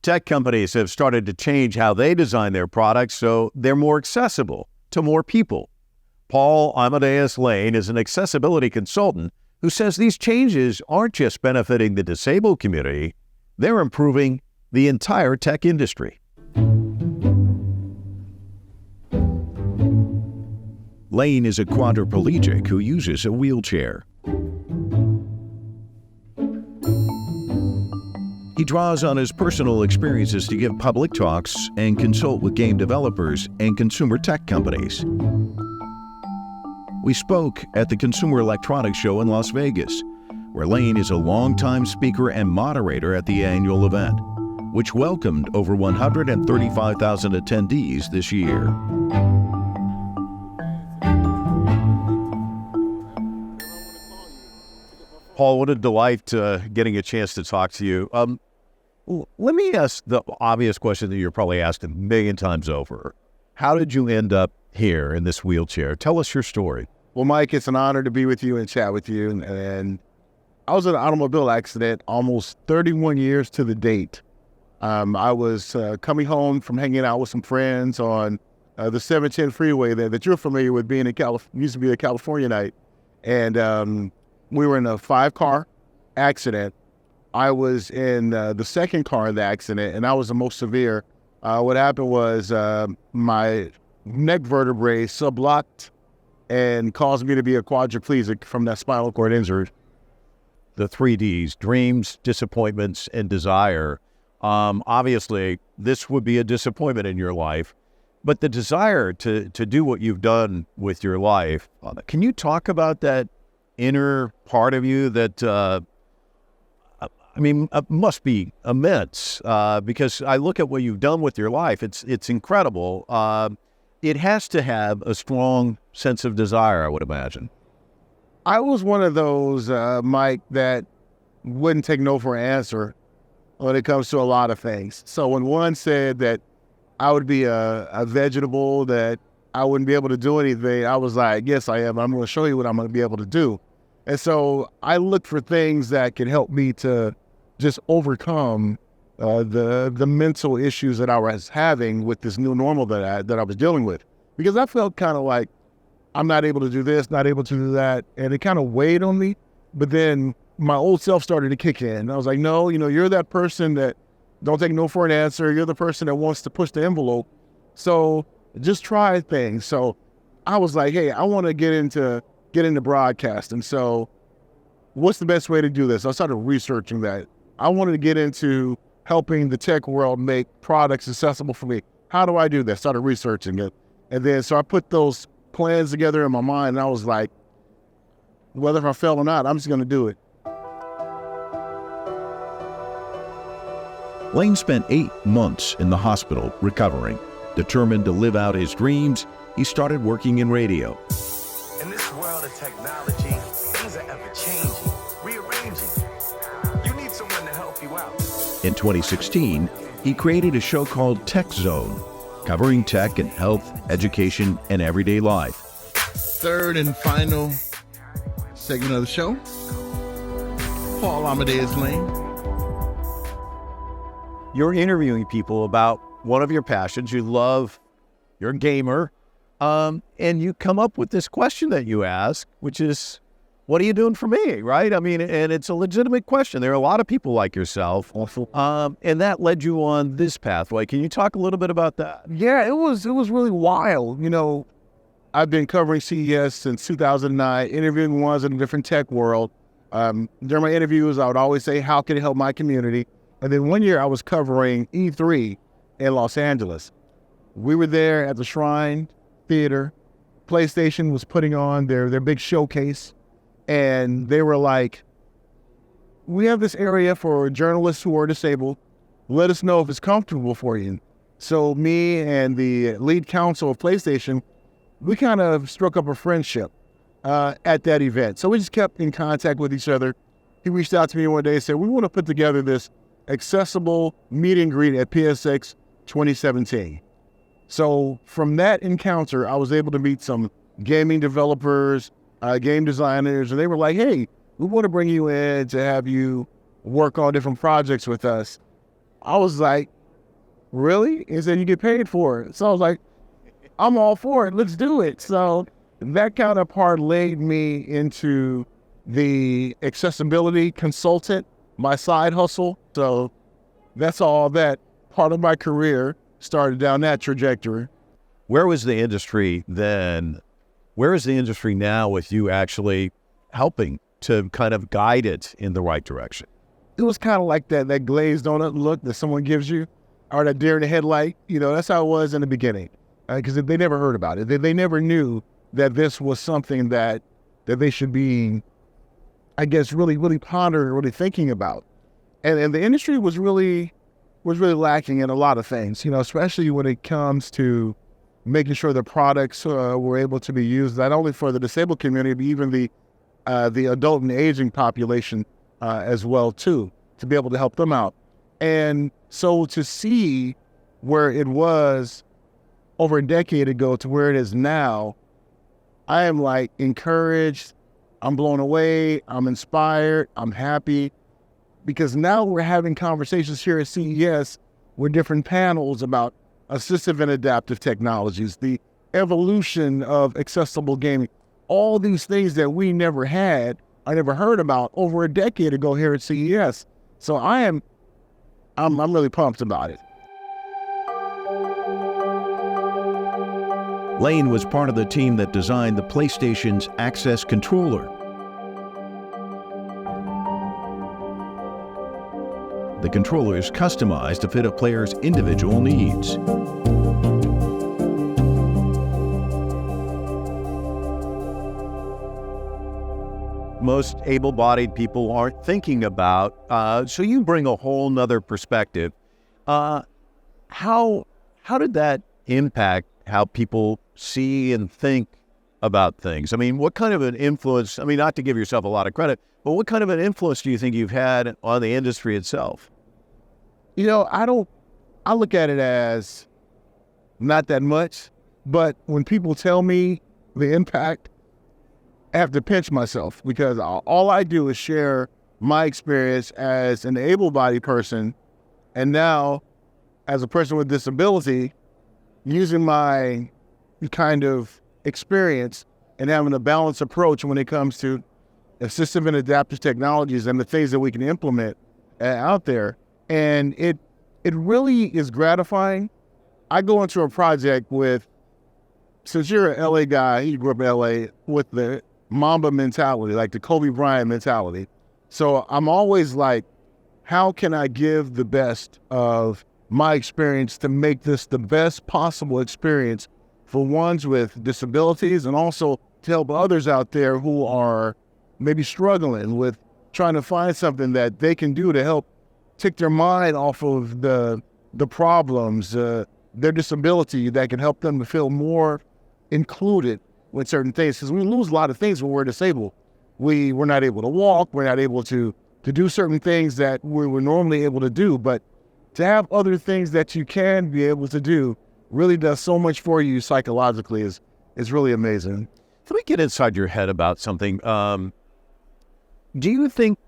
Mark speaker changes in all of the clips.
Speaker 1: Tech companies have started to change how they design their products so they're more accessible to more people. Paul Amadeus Lane is an accessibility consultant who says these changes aren't just benefiting the disabled community, they're improving the entire tech industry. Lane is a quadriplegic who uses a wheelchair. He draws on his personal experiences to give public talks and consult with game developers and consumer tech companies. We spoke at the Consumer Electronics Show in Las Vegas, where Lane is a longtime speaker and moderator at the annual event, which welcomed over 135,000 attendees this year. Paul, what a delight getting a chance to talk to you. Let me ask the obvious question that you're probably asked a million times over. How did you end up here in this wheelchair? Tell us your story.
Speaker 2: Well, Mike, it's an honor to be with you and chat with you. And I was in an automobile accident almost 31 years to the date. I was coming home from hanging out with some friends on the 710 freeway that you're familiar with, being in used to be a California night. And we were in a 5-car accident. I was in the second car in the accident, and that was the most severe. What happened was my neck vertebrae subluxed and caused me to be a quadriplegic from that spinal cord injury.
Speaker 1: The 3Ds, dreams, disappointments, and desire. Obviously, this would be a disappointment in your life, but the desire to do what you've done with your life, can you talk about that inner part of you that, must be immense, because I look at what you've done with your life. It's incredible. It has to have a strong sense of desire, I would imagine.
Speaker 2: I was one of those, Mike, that wouldn't take no for an answer when it comes to a lot of things. So when one said that I would be a vegetable, that I wouldn't be able to do anything, I was like, yes, I am. I'm going to show you what I'm going to be able to do. And so I looked for things that could help me to just overcome the mental issues that I was having with this new normal that I was dealing with. Because I felt kind of like I'm not able to do this, not able to do that, and it kind of weighed on me. But then my old self started to kick in. I was like, no, you're that person that don't take no for an answer. You're the person that wants to push the envelope. So just try things. So I was like, hey, I want to get into broadcast. And so what's the best way to do this? I started researching that. I wanted to get into helping the tech world make products accessible for me. How do I do that? Started researching it. And then so I put those plans together in my mind, and I was like, whether if I fail or not, I'm just going to do it.
Speaker 1: Lane spent 8 months in the hospital recovering. Determined to live out his dreams, he started working in radio.
Speaker 3: In this world of technology, things are ever changing, rearranging. You need someone to help you out.
Speaker 1: In 2016, he created a show called Tech Zone, covering tech and health, education, and everyday life.
Speaker 4: Third and final segment of the show, Paul Amadeus Lane.
Speaker 1: You're interviewing people about one of your passions. You love, you're a gamer, and you come up with this question that you ask, which is, what are you doing for me, right? I mean, and it's a legitimate question. There are a lot of people like yourself, and that led you on this pathway. Can you talk a little bit about that?
Speaker 2: Yeah, it was really wild. I've been covering CES since 2009, interviewing ones in a different tech world. During my interviews, I would always say, how can it help my community? And then one year I was covering E3 in Los Angeles. We were there at the Shrine Theater. PlayStation was putting on their big showcase. And they were like, we have this area for journalists who are disabled. Let us know if it's comfortable for you. So me and the lead counsel of PlayStation, we kind of struck up a friendship at that event. So we just kept in contact with each other. He reached out to me one day and said, we want to put together this accessible meet and greet at PSX 2017. So from that encounter, I was able to meet some gaming developers, game designers, and they were like, hey, we want to bring you in to have you work on different projects with us. I was like, really? He said, you get paid for it. So I was like, I'm all for it. Let's do it. So that kind of parlayed me into the accessibility consultant, my side hustle. So that's all that part of my career started down that trajectory.
Speaker 1: Where was the industry then? Where is the industry now with you actually helping to kind of guide it in the right direction?
Speaker 2: It was kind of like that glazed donut look that someone gives you, or that deer in the headlight. You know, that's how it was in the beginning, because they never heard about it. They never knew that this was something that they should be, I guess, really pondering, really thinking about. And the industry was really lacking in a lot of things, you know, especially when it comes to making sure the products were able to be used not only for the disabled community, but even the adult and aging population as well too, to be able to help them out. And so to see where it was over a decade ago to where it is now, I am like encouraged, I'm blown away, I'm inspired, I'm happy, because now we're having conversations here at CES with different panels about assistive and adaptive technologies, the evolution of accessible gaming, all these things that we never had, I never heard about over a decade ago here at CES. So I'm really pumped about it.
Speaker 5: Lane was part of the team that designed the PlayStation's Access controller. The controller is customized to fit a player's individual needs.
Speaker 1: Most able-bodied people aren't thinking about. So you bring a whole nother perspective. How did that impact how people see and think about things? I mean, what kind of an influence, I mean, not to give yourself a lot of credit, but what kind of an influence do you think you've had on the industry itself?
Speaker 2: You know, I look at it as not that much, but when people tell me the impact, I have to pinch myself, because all I do is share my experience as an able-bodied person, and now as a person with disability, using my kind of experience and having a balanced approach when it comes to assistive and adaptive technologies and the things that we can implement out there. And it really is gratifying. I go into a project with, since you're an LA guy, you grew up in LA, with the Mamba mentality, like the Kobe Bryant mentality. So I'm always like, how can I give the best of my experience to make this the best possible experience for ones with disabilities, and also to help others out there who are maybe struggling with trying to find something that they can do to help take their mind off of the problems, their disability, that can help them to feel more included with certain things. Because we lose a lot of things when we're disabled. We're not able to walk, we're not able to do certain things that we were normally able to do, but to have other things that you can be able to do really does so much for you psychologically is really amazing.
Speaker 1: Let me get inside your head about something. Do you think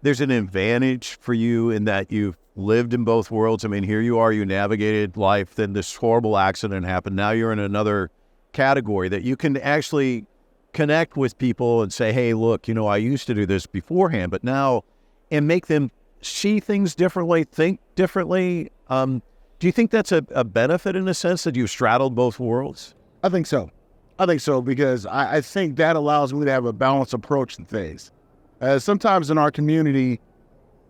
Speaker 1: there's an advantage for you in that you've lived in both worlds? I mean, here you are, you navigated life, then this horrible accident happened. Now you're in another category that you can actually connect with people and say, hey, look, you know, I used to do this beforehand, but now, and make them see things differently, think differently. Do you think that's a benefit in a sense that you've straddled both worlds?
Speaker 2: I think so. Because I think that allows me to have a balanced approach to things. Sometimes in our community,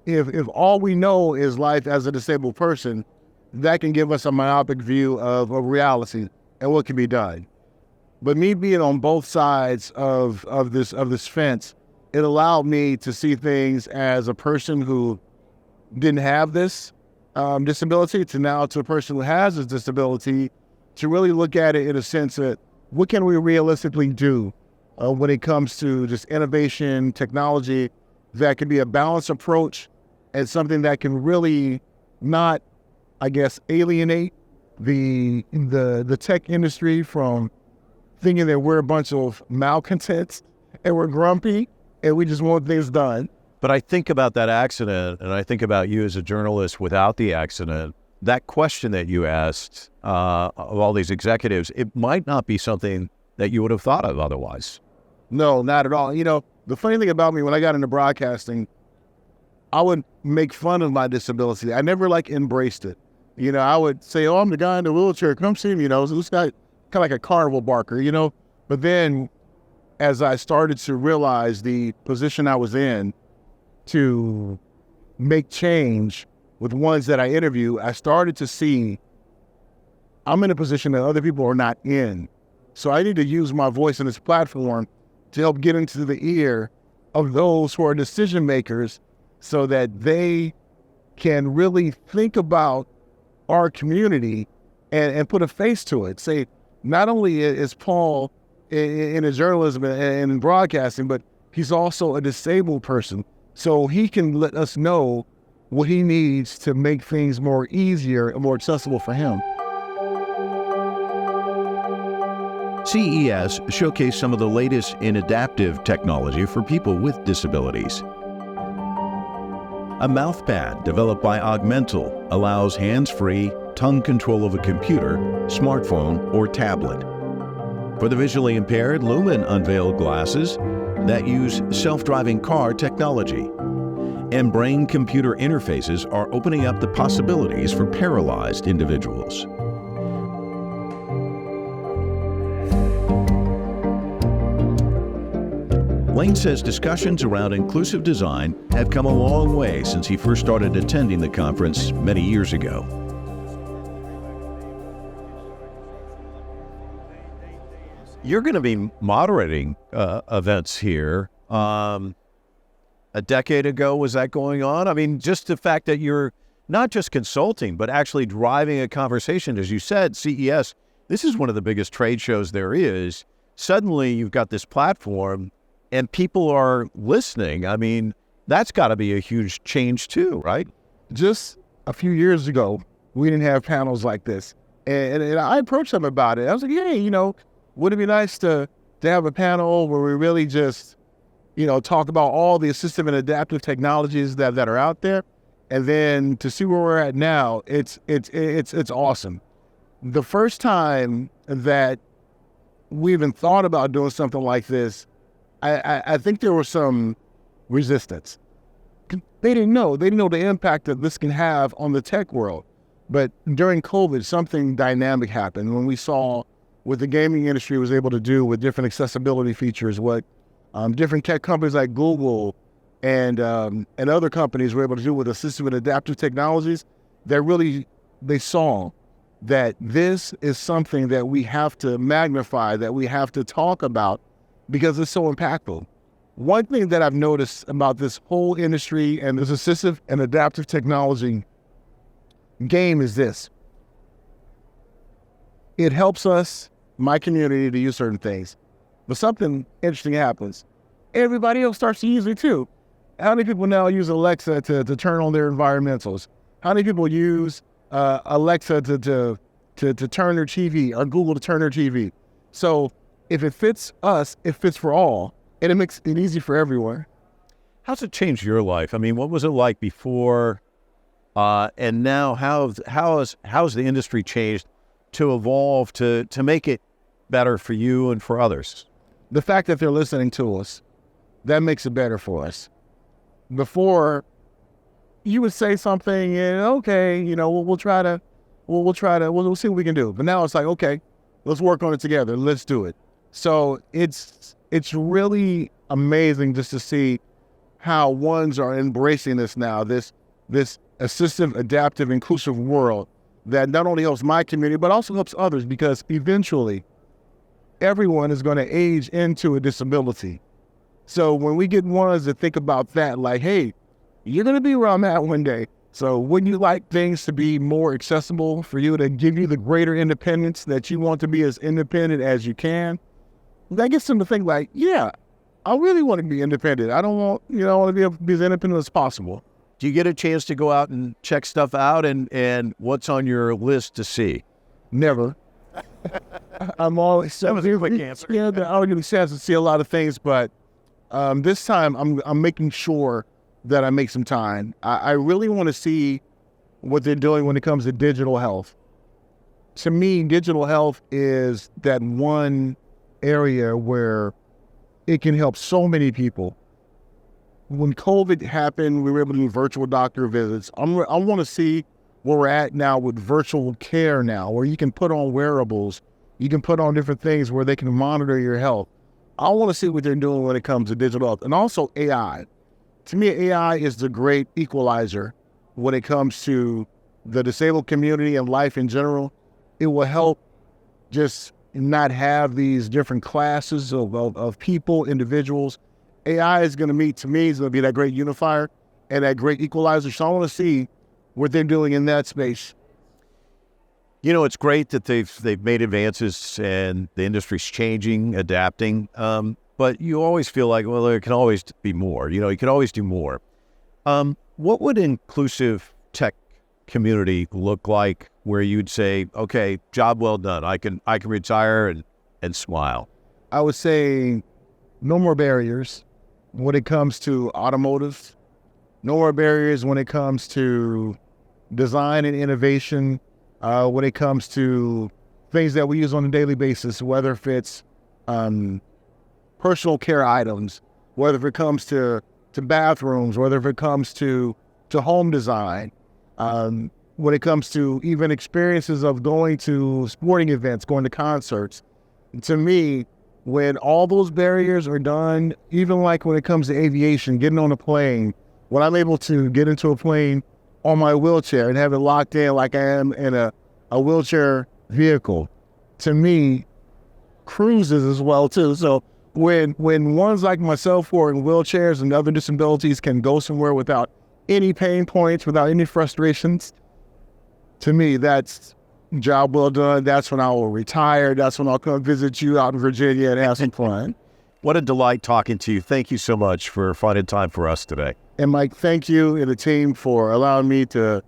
Speaker 2: if all we know is life as a disabled person, that can give us a myopic view of reality and what can be done. But me being on both sides of this fence, it allowed me to see things as a person who didn't have this disability to now to a person who has this disability, to really look at it in a sense that what can we realistically do when it comes to just innovation, technology, that can be a balanced approach and something that can really not, I guess, alienate the tech industry from thinking that we're a bunch of malcontents and we're grumpy and we just want things done.
Speaker 1: But I think about that accident, and I think about you as a journalist without the accident. That question that you asked of all these executives, it might not be something that you would have thought of otherwise.
Speaker 2: No, not at all. You know, the funny thing about me, when I got into broadcasting, I would make fun of my disability. I never embraced it. You know, I would say, "Oh, I'm the guy in the wheelchair. Come see me." You know, so this guy kind of like a carnival barker. You know, but then as I started to realize the position I was in to make change with ones that I interview, I started to see I'm in a position that other people are not in. So I need to use my voice in this platform to help get into the ear of those who are decision makers so that they can really think about our community and put a face to it. Say, not only is Paul in his journalism and in broadcasting, but he's also a disabled person. So he can let us know what he needs to make things more easier and more accessible for him.
Speaker 5: CES showcased some of the latest in adaptive technology for people with disabilities. A mouth pad developed by Augmental allows hands-free tongue control of a computer, smartphone, or tablet. For the visually impaired, Lumen unveiled glasses that use self-driving car technology. And brain-computer interfaces are opening up the possibilities for paralyzed individuals. Lane says discussions around inclusive design have come a long way since he first started attending the conference many years ago.
Speaker 1: You're going to be moderating events here. A decade ago, was that going on? I mean, just the fact that you're not just consulting, but actually driving a conversation. As you said, CES, this is one of the biggest trade shows there is. Suddenly, you've got this platform and people are listening. I mean, that's got to be a huge change too, right?
Speaker 2: Just a few years ago, we didn't have panels like this. And I approached them about it. I was like, hey, you know, would it be nice to have a panel where we really just, you know, talk about all the assistive and adaptive technologies that are out there? And then to see where we're at now, it's awesome. The first time that we even thought about doing something like this, I think there was some resistance. They didn't know the impact that this can have on the tech world. But during COVID, something dynamic happened when we saw what the gaming industry was able to do with different accessibility features, what different tech companies like Google and other companies were able to do with assistive and adaptive technologies. That really, they saw that this is something that we have to magnify, that we have to talk about, because it's so impactful. One thing that I've noticed about this whole industry and this assistive and adaptive technology game is this. It helps us, my community, to use certain things. But something interesting happens. Everybody else starts to use it too. How many people now use Alexa to turn on their environmentals? How many people use Alexa to turn their TV, or Google to turn their TV? So if it fits us, it fits for all, and it makes it easy for everyone.
Speaker 1: How's it changed your life? I mean, what was it like before, and now? How's the industry changed to evolve to make it better for you and for others?
Speaker 2: The fact that they're listening to us, that makes it better for us. Before, you would say something and okay, you know, we'll see what we can do. But now it's like, okay, let's work on it together. Let's do it. So it's really amazing just to see how ones are embracing this now, this assistive, adaptive, inclusive world that not only helps my community, but also helps others, because eventually everyone is going to age into a disability. So when we get ones that think about that, like, hey, you're going to be where I'm at one day. So wouldn't you like things to be more accessible for you, to give you the greater independence that you want to be as independent as you can? That gets them to think like, yeah, I really want to be independent. I want to be able to be as independent as possible.
Speaker 1: Do you get a chance to go out and check stuff out, and what's on your list to see?
Speaker 2: Never. I'm always
Speaker 1: That was a quick answer.
Speaker 2: Yeah, I don't get a chance to see a lot of things, but this time I'm making sure that I make some time. I really want to see what they're doing when it comes to digital health. To me, digital health is that one area where it can help so many people. When COVID happened, we were able to do virtual doctor visits. I want to see where we're at now with virtual care now, where you can put on wearables, you can put on different things where they can monitor your health. I want to see what they're doing when it comes to digital health. And also AI. To me, AI is the great equalizer when it comes to the disabled community and life in general. It will help just not have these different classes of people, individuals. AI is going to be, to me, is going to be that great unifier and that great equalizer. So I want to see what they're doing in that space.
Speaker 1: You know, it's great that they've made advances and the industry's changing, adapting. But you always feel like, well, there can always be more. You know, you can always do more. What would inclusive tech community look like where you'd say, okay, job well done. I can retire and smile?
Speaker 2: I would say no more barriers when it comes to automotive. No more barriers when it comes to design and innovation. When it comes to things that we use on a daily basis, whether if it's personal care items, whether if it comes to bathrooms, whether if it comes to home design, when it comes to even experiences of going to sporting events, going to concerts. To me, when all those barriers are done, even like when it comes to aviation, getting on a plane, when I'm able to get into a plane on my wheelchair and have it locked in like I am in a wheelchair vehicle, to me, cruises as well too. So when ones like myself who are in wheelchairs and other disabilities can go somewhere without any pain points, without any frustrations, to me, that's job well done. That's when I will retire. That's when I'll come visit you out in Virginia and have some fun.
Speaker 1: What a delight talking to you. Thank you so much for finding time for us today.
Speaker 2: And Mike, thank you and the team for allowing me to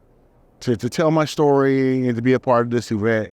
Speaker 2: tell my story and to be a part of this event.